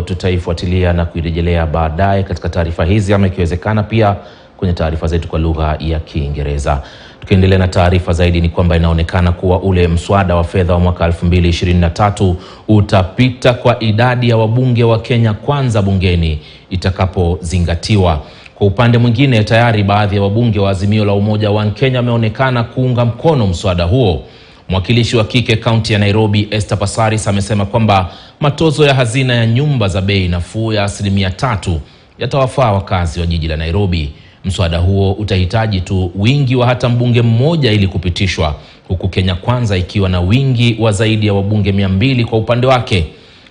Tutaifuatilia na kuirejelea baadaye katika taarifa hizi, ama ikiwezekana pia kwenye taarifa zetu kwa lugha ya Kiingereza. Tukiendelea na taarifa zaidi, ni kwamba inaonekana kuwa ule mswada wa fedha wa mwaka 2023 utapita kwa idadi ya wabunge wa Kenya Kwanza bungeni itakapozingatiwa. Kwa upande mwingine, tayari baadhi ya wabunge wa Azimio la Umoja wa Kenya wameonekana kuunga mkono mswada huo. Mwakilishi wa kike kaunti ya Nairobi Esther Passaris amesema kwamba matozo ya hazina ya nyumba za bei nafuu ya 3% yatawafaa wakazi wa jiji la Nairobi. Mswada huo utahitaji tu wingi wa hata mbunge mmoja ili kupitishwa, huku Kenya Kwanza ikiwa na wingi wa zaidi ya wabunge 200 kwa upande wake.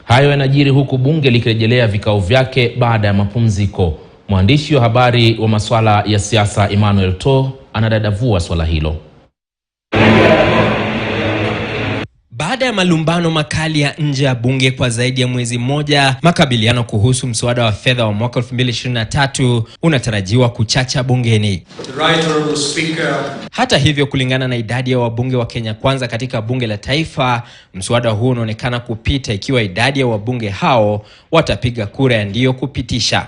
Hayo yanajiri huku bunge likirejelea vikao vyake baada ya mapumziko. Mwandishi wa habari wa masuala ya siasa Emmanuel To anadadavua swala hilo. Baada ya malumbano makali ya nje ya bunge kwa zaidi ya mwezi mmoja, makabiliano kuhusu mswada wa fedha wa mwaka 2023 unatarajiwa kuchacha bungeni. Hata hivyo, kulingana na idadi ya wabunge wa Kenya Kwanza katika bunge la taifa, mswada huu unaonekana kupita ikiwa idadi ya wabunge hao watapiga kura ya ndio kupitisha.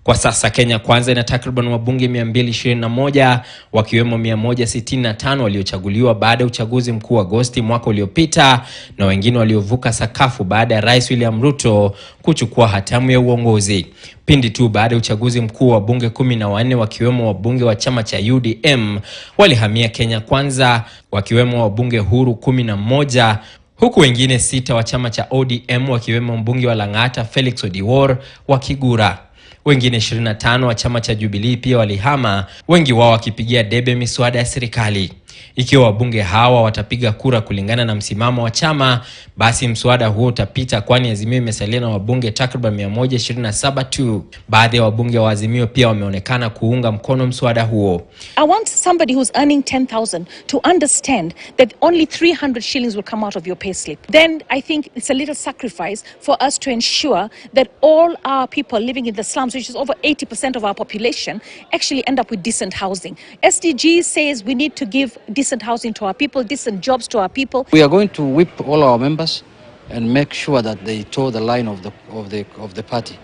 Kwa sasa Kenya Kwanza ina takriban wabunge 221, wakiwemo 165 waliochaguliwa baada ya uchaguzi mkuu wa Agosti mwaka uliopita, na wengine waliovuka sakafu baada ya Rais William Ruto kuchukua hatamu ya uongozi. Pindi tu baada ya uchaguzi mkuu, wa bunge 14 wakiwemo wabunge wa chama cha UDM walihamia Kenya Kwanza, wakiwemo wabunge huru 11, huku wengine 6 wa chama cha ODM wakiwemo mbunge wa Lang'ata Felix Odiwuor wa Kigura. Wengine 25 wa chama cha Jubilee pia walihama, wengi wao wakipigia debe miswada ya serikali. Ikiwa wabunge hawa watapiga kura kulingana na msimamo wa chama, basi mswada huo utapita, kwani Azimio imesalia na wabunge takriban 127 tu. Baadhi ya wabunge wa Azimio pia wameonekana kuunga mkono mswada huo. I want somebody who's earning 10,000 to understand that only 300 shillings will come out of your payslip. Then I think it's a little sacrifice for us to ensure that all our people living in the slums, which is over 80% of our population, actually end up with decent housing. SDG says we need to give decent housing to our people, decent jobs to our people. We are going to whip all our members and make sure that they toe the line of the party.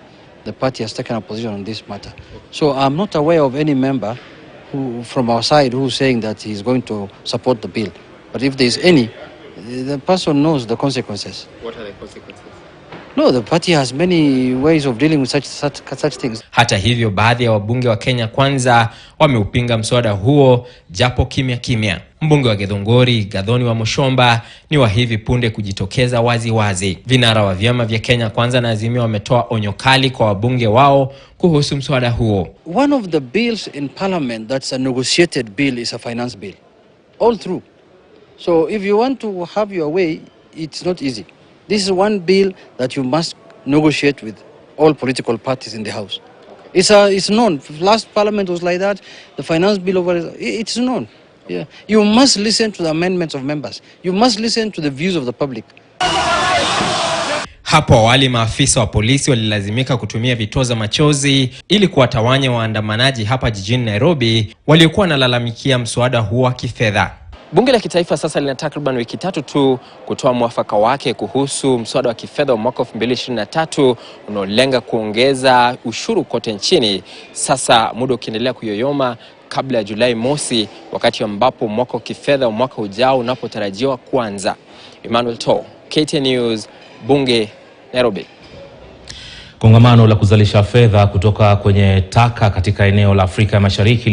The party has taken a position on this matter. So I'm not aware of any member who, from our side, who is saying that he is going to support the bill. But if there is any, the person knows the consequences. What are the consequences? No, the party has many ways of dealing with such things. Hata hivyo, baadhi ya wabunge wa Kenya Kwanza wameupinga mswada huo japo kimya kimya. Mbunge wa Githunguri Gathoni wa Mushomba ni wa hivi punde kujitokeza wazi wazi. Vinara wa vyama vya Kenya Kwanza na Azimio wametoa onyo kali kwa wabunge wao kuhusu mswada huo. One of the bills in parliament that's a negotiated bill is a finance bill. All through. So if you want to have your way, it's not easy. This is one bill that you must negotiate with all political parties in the House. It's known. Last parliament was like that. The finance bill it's known. Yeah. You must listen to the amendments of members. You must listen to the views of the public. Hapo awali maafisa wa polisi walilazimika kutumia vitoza machozi ili kuwatawanya waandamanaji hapa jijini Nairobi waliokuwa wanalalamikia mswada huo wa kifedha. Bunge la kitaifa sasa lina takriban wiki 3 tu kutoa mwafaka wake kuhusu mswada wa kifedha wa mwaka 2023 unaolenga kuongeza ushuru kote nchini. Sasa muda ukiendelea kuyoyoma kabla ya Julai mosi, wakati ambapo mwaka wa kifedha wa mwaka ujao unapotarajiwa kuanza. Emmanuel To, KTN News, Bunge, Nairobi. Kongamano la kuzalisha fedha kutoka kwenye taka katika eneo la Afrika Mashariki